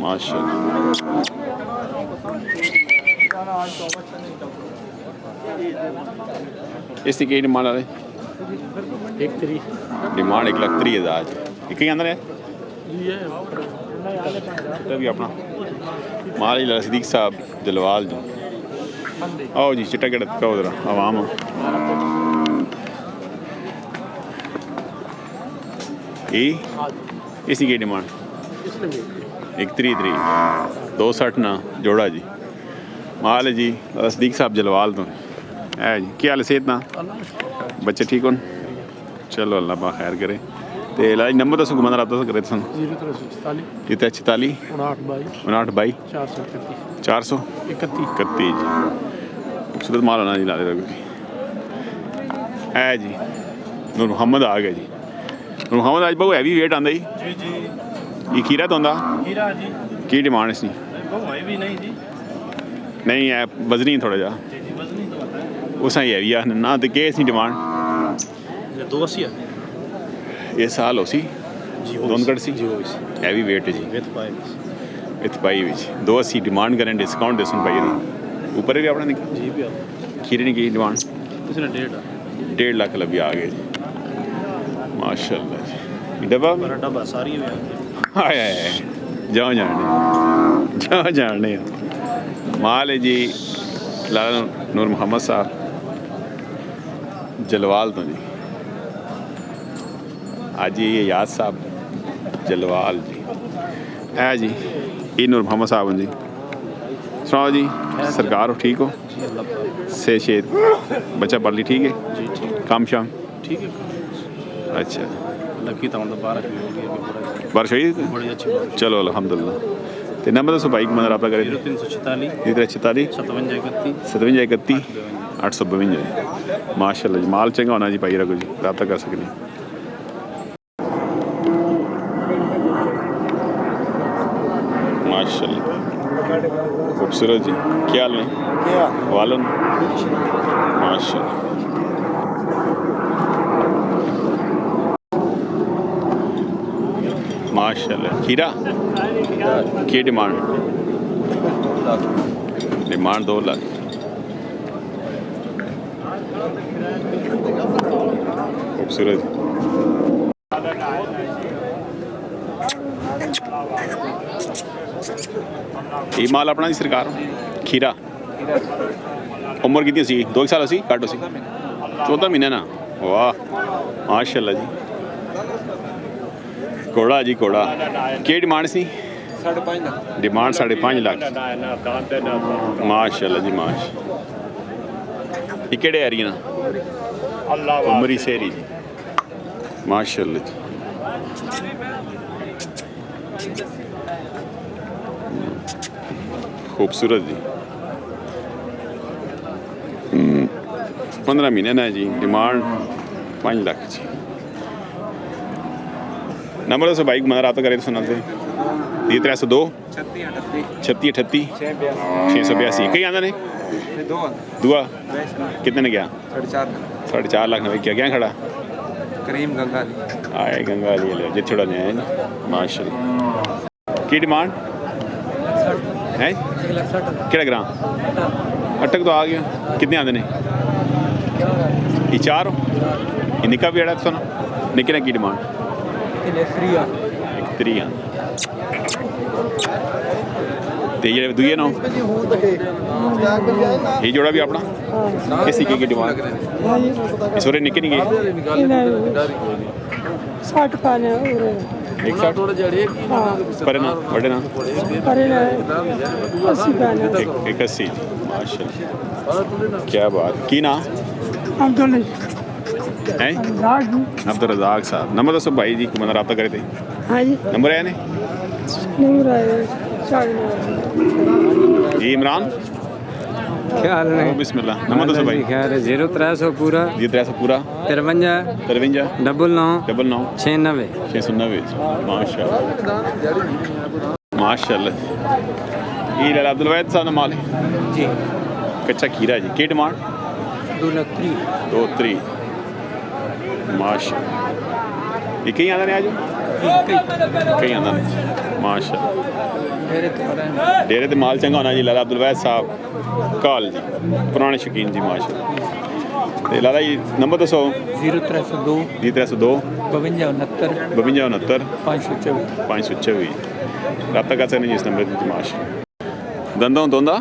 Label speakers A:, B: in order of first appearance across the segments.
A: माशाल्लाह। इसकी क्या डिमांड आ रही?
B: 1
A: डिमांड 1,30,000। कहीं अंदर है भी अपना माल ही सिद्दीक साहब जलवाल जी। आओ जी चिट्टा केड़ा कहो जरा आवाम इसकी क्या डिमांड? 1,30,000 260 ना जोड़ा जी। माल है जी सिद्दीक साहब जलवाल तो है जी। क्या हाल सेहत ना बच्चे ठीक हो? चलो अल्लाह पा खैर करे। तो इलाज नंबर दसो घुमाना रहा करे सन 0344 59 22 431 जी। खूबसूरत माल होना जी ला दे है जी। नूर मोहम्मद आ गया जी। नूर मोहम्मद आज बहुत हैवी वेट आंदा जी। ये खीरा तो आंदा की डिमांड इसकी? नहीं है वजनी थोड़ा जा उस हैवी आ ना तो के इसकी डिमांड?
B: 280
A: ये साल हो सी दोनों कट सी हैवी वेट है जी विथ पाई 280 डिमांड करें डिस्काउंट दे सुन पाई ऊपर भी अपना जी भी खीरे की डिमांड 1.5 लाख लभी आ गए जी माशाल्लाह जी। डब्बा सारी आया जाओ जाने माल है जी लाला नूर मोहम्मद साहब जलवाल तो जी। आज ये याद साहब जलवाल जी है जी। ये नूर मोहम्मद साहब जी। सुनाओ जी सरकार हो ठीक हो? से शेद बच्चा पढ़ ली ठीक है काम शाम
B: ठीक है।
A: अच्छा
B: लकी तो
A: बारिश हुई चलो अल्हम्दुलिल्लाह। तो नंबर दसो भाई मैं रब्ता करें
B: 0346
A: 53 57 31 852 माशाल्लाह जी। माल चंगा होना जी भाई रखो जी रब्ता कर सकते। माशाल्लाह खूबसूरत जी। क्या हाल है वालन माशाल्लाह। माशाल्लाह खीरा की डिमांड? डिमांड 2 लाख। खूबसूरत ये माल अपना जी सरकार खीरा उम्र कितनी सी 2 साल सी घट सी 14 महीने ना वाह माशाल्लाह जी। कोड़ा जी कोड़ा की डिमांड सी? 5.5 लाख डिमांड 5.5 लाख माशाल्लाह जी माशाल्लाह। ये केड़े एरिया ना उमरी शेरी जी माशाल्लाह जी। खूबसूरत जी 15 महीने ना जी डिमांड 5 लाख जी। नंबर दसो बाइक मैं रब्ता करे तो सुना थे 302 36 38 682 कहीं आंदा ने दुआ कितने ने गया 4.5 लाख में क्या खड़ा
C: करीम गंगा
A: आए गंगा ले जित छोड़ा नहीं माशाल्लाह। की डिमांड है? केड़ा ग्राम अटक तो आ गया कितने आंदे ने? ये 4 हो ये निका भी अड़ा सुनो निके ने की डिमांड? 1.3 ते ये दुए ना ये जोड़ा भी अपना किसी की डिमांड? इस ओरे निके नहीं गए
D: 60 पाने
A: 160 पर ना बड़े ना
D: 80 पाने
A: 81 माशाल्लाह क्या बात की ना अब्दुल रज़ाक साहब। नंबर दसो भाई जी को रब्ता करे थे नंबर है ने ये इमरान
C: क्या हाल है
A: बिस्मिल्लाह। नंबर दसो भाई
C: 0300 पूरा
A: 0300 पूरा
C: 53
A: 53
C: 99 96
A: माशाल्लाह माशाल्लाह। ये लाला अब्दुल वैद साहब माल
C: जी
A: कच्चा खीरा जी की डिमांड? 2.3 माशाल्लाह। ये कहीं आंदा नहीं आज कहीं आंदा नहीं माशाल्लाह। डेरे ते माल चंगा होना जी लाला अब्दुल वैद साहब काल जी पुराने शौकीन जी माशा ते लाला जी नंबर दसो
C: 0302
A: 0302
C: 52
A: 52
C: 69
A: 524 रब्ता कर सकते जी इस नंबर की माशा दंदों दोंदा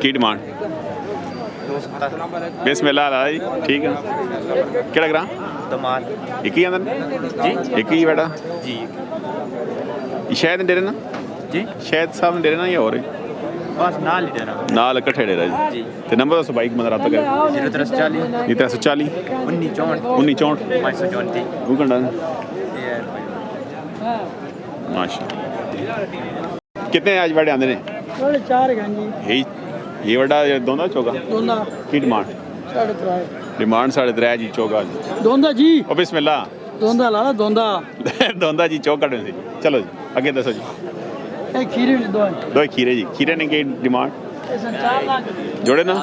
A: की डिमांड बिस्मिल्लाह लाला जी ठीक है केड़ा ग्रां
B: दमाल
A: एक ही अंदर
B: जी
A: एक ही बेटा
B: जी
A: शायद डेरे ना
B: जी
A: शायद साहब डेरे ना या और
B: बस नाल ही देना
A: नाल इकट्ठे डेरा जी ते नंबर दसो बाइक मतलब रब्ता कर
B: 0340
A: 0340
B: 1964
A: 1964
B: 534
A: वो कंडा माशा कितने आज बड़े आंदे ने
C: 4 गंजी
A: यही ये बड़ा दोंदा चौका
C: दोंदा
A: की डिमांड
C: 3.5
A: डिमांड 3.5 जी चौका
C: दोंदा जी
A: ओ बिस्मिल्लाह
C: दोंदा लाला दोंदा
A: दोंदा जी चौका में से चलो जी आगे दसो जी
C: ए खीरे दो
A: खीरे जी खीरे ने की डिमांड
C: 4 लाख
A: जोड़े ना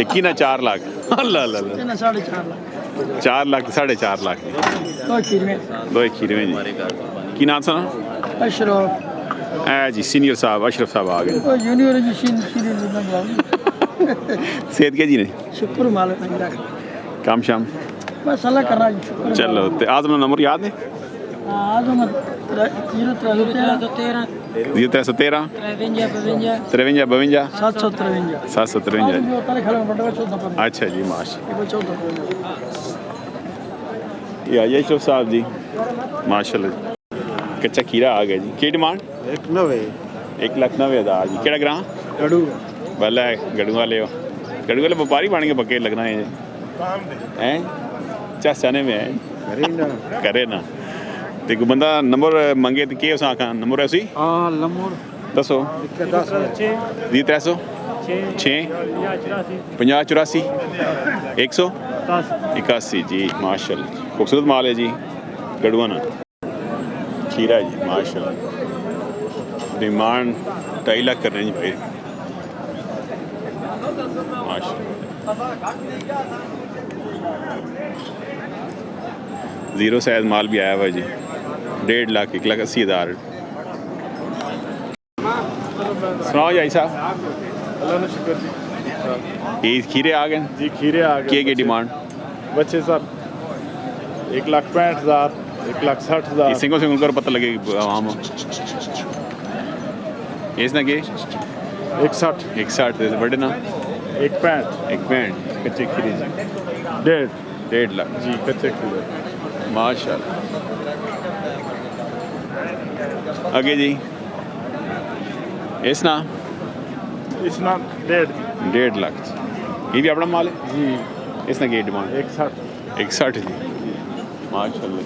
A: एक ही ना 4 लाख अल्लाह अल्लाह
C: 4.5 लाख
A: 4 लाख 4.5 लाख
C: दो खीरे
A: दो खीरे में जी की नाम सुना
C: अशरफ
A: ए जी सीनियर साहब अशरफ साहब आ गए
C: ओ जूनियर जी सीनियर
A: सेहत के जी ने
C: शुक्र मालिक का
A: काम शाम
C: बस अल्लाह कर रहा है शुक्र
A: चलो तो आजम नंबर याद है
C: आजम 0313
A: 0313 53 52 753 अच्छा जी माशा ये आइए अशरफ साहब जी माशाल्लाह कच्चा खीरा आ गया जी की डिमांड 1,90,000 जी केड़ा ग्रां
C: गड़ू
A: भला गड़ू वाले हो गड़ू वाले व्यापारी बन के पक्के लगना है हैं चाने में है करे ना ते कोई बंदा नंबर मंगे तो के उस आखा नंबर है उसी
C: हां नंबर
A: दसो 300 6 50 84 181 जी माशाल्लाह खूबसूरत माल है जी गड़ुआ ना खीरा जी माशाल्लाह डिमांड 2.5 लाख कर रहे हैं जी भाई जीरो साइज माल भी आया हुआ है जी 1.5 लाख 1,80,000 सुनाओ जी साहब
D: अल्लाह ने शुक्र जी
A: ये खीरे आ गए
D: जी खीरे आ गए
A: की डिमांड
D: बच्चे सर 1,65,000 1,60,000
A: सिंगल सिंगल कर पता लगेगी आम इसना के
D: 1,60
A: दे बड़े ना
D: 1,65
A: कच्चे खीरे जी 1.5 लाख
D: जी कच्चे खीरे
A: माशाल्लाह आगे जी इसना
D: इसना 1.5
A: लाख ये भी अपना माल है
D: जी
A: इसना की डिमांड
D: 1,60
A: जी माशाल्लाह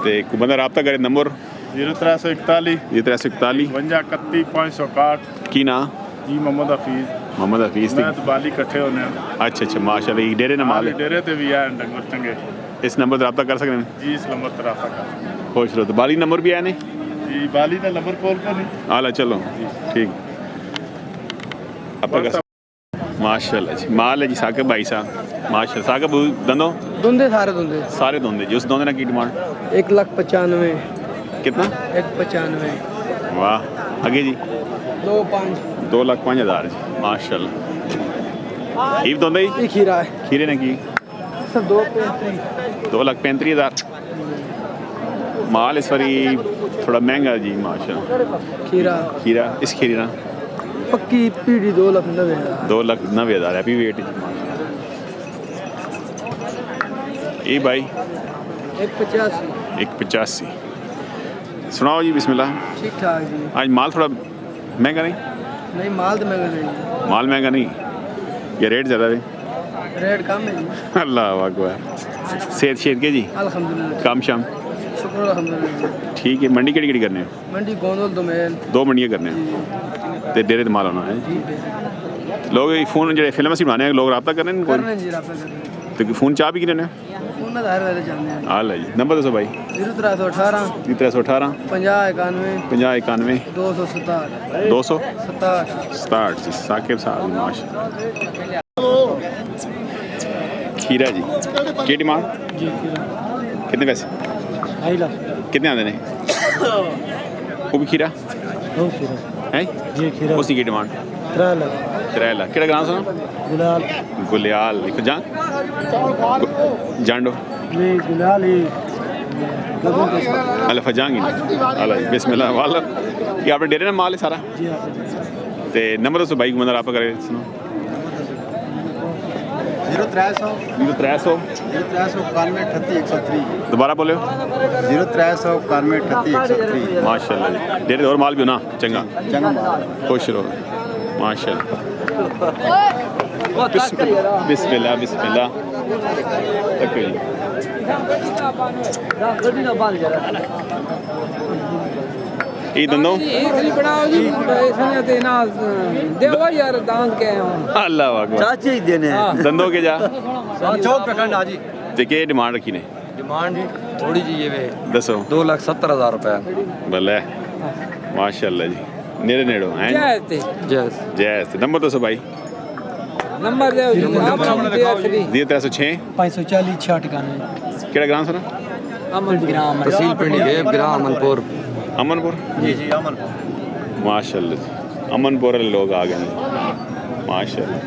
A: ते को बंदा रब्ता करे नंबर
D: 0341
A: 5341
D: 51 561
A: की ना
D: जी मोहम्मद हफीज
A: थी
D: मैं तो बाली इकट्ठे होने
A: अच्छा अच्छा माशाल्लाह ये डेरे ना माल है
D: डेरे ते भी है डंगर चंगे
A: इस नंबर पर रब्ता कर सकते हैं
D: जी इस नंबर पर रब्ता कर
A: खुश रहो तो बाली नंबर भी है ने
D: जी बाली का नंबर कॉल कर नहीं
A: आला चलो ठीक अब तक माशाल्लाह जी माल है जी साकिब भाई साहब माशाल्लाह साकिब दंदो
C: दोंदे
A: सारे दोंदे जी उस दोंदे ना की डिमांड
C: 1,95
A: कितना
C: 1,95
A: वाह आगे जी 2,05,000 जी माशाल्लाह ये दोंदे
C: ये खीरा है
A: खीरे ने की
C: सब 2,35
A: 2,35,000 माल इस बारी थोड़ा महंगा जी माशाल्लाह खीरा इस खीरे ना
C: पक्की पीढ़ी 2,90,000
A: 2,90,000 है अभी वेट जी ये भाई 1,85 सुनाओ जी बिस्मिल्लाह
C: ठीक ठाक जी
A: आज माल थोड़ा महंगा नहीं
C: माल तो महंगा नहीं
A: माल महंगा नहीं या रेट ज़्यादा है
C: रेट कम है जी
A: अल्लाह अकबर सेहत शेत के जी
C: अल्हम्दुलिल्लाह
A: काम शाम
C: शुक्र अल्हम्दुलिल्लाह
A: ठीक है मंडी केड़ी करने हो
C: मंडी गोंदल दोमेल
A: 2 मंडियां करने हो ते डेरे ते माल होना है लोग फोन जो फिल्म से बनाने लोग रब्ता करने
C: करने जी रब्ता करने
A: तो फोन चाह भी किने
C: फोन में हर वेले चलने हैं
A: हाल है जी नंबर दसो भाई
C: 0318
A: 318
C: 5091
A: 91
C: 267
A: 267 जी साकिब साहब माशा खीरा जी की डिमांड
C: जी
A: कितने पैसे
C: 2.5 लाख
A: कितने आते हैं वो भी खीरा
C: दो खीरा
A: है
C: जी खीरा
A: उसी की डिमांड
C: 3 लाख
A: 3 लाख केड़ा ग्रां सुना
C: गुलाल
A: गुलियाल एक जान जांडो
C: ये गुलाल ही
A: अल फजांगी अल बिस्मिल्लाह वाला ये आपने डेरे ना माल है सारा
C: जी आप
A: ते नंबर दसो भाई मंदर आप करे सुनो
C: 0300
A: 0300
C: 91
A: दोबारा बोलो
C: 0300 91
A: माशाल्लाह जी डेरे और माल भी हो ना चंगा खुश रहो माशाल्लाह बिस्मिल्लाह बिस्मिल्लाह तक जी ये दंदों अल्लाह अकबर
C: चाचे ही देने
A: दंदों के जा
C: चौक पे खंड हाजी
A: ते के डिमांड रखी ने
C: डिमांड थोड़ी जी ये वे
A: दसो
C: 2,70,000 रुपए
A: भले माशाल्लाह जी नेड़े नेड़ो हैं
C: जैस
A: जैस नंबर दसो भाई
B: नंबर दे
A: 0306
C: 540 691
A: केड़ा ग्राम सुना
B: अमन
C: ग्राम तहसील पिंडी है ग्राम अमनपुर
A: अमनपुर
C: जी जी अमनपुर
A: माशाल्लाह जी अमनपुर लोग आ गए माशाल्लाह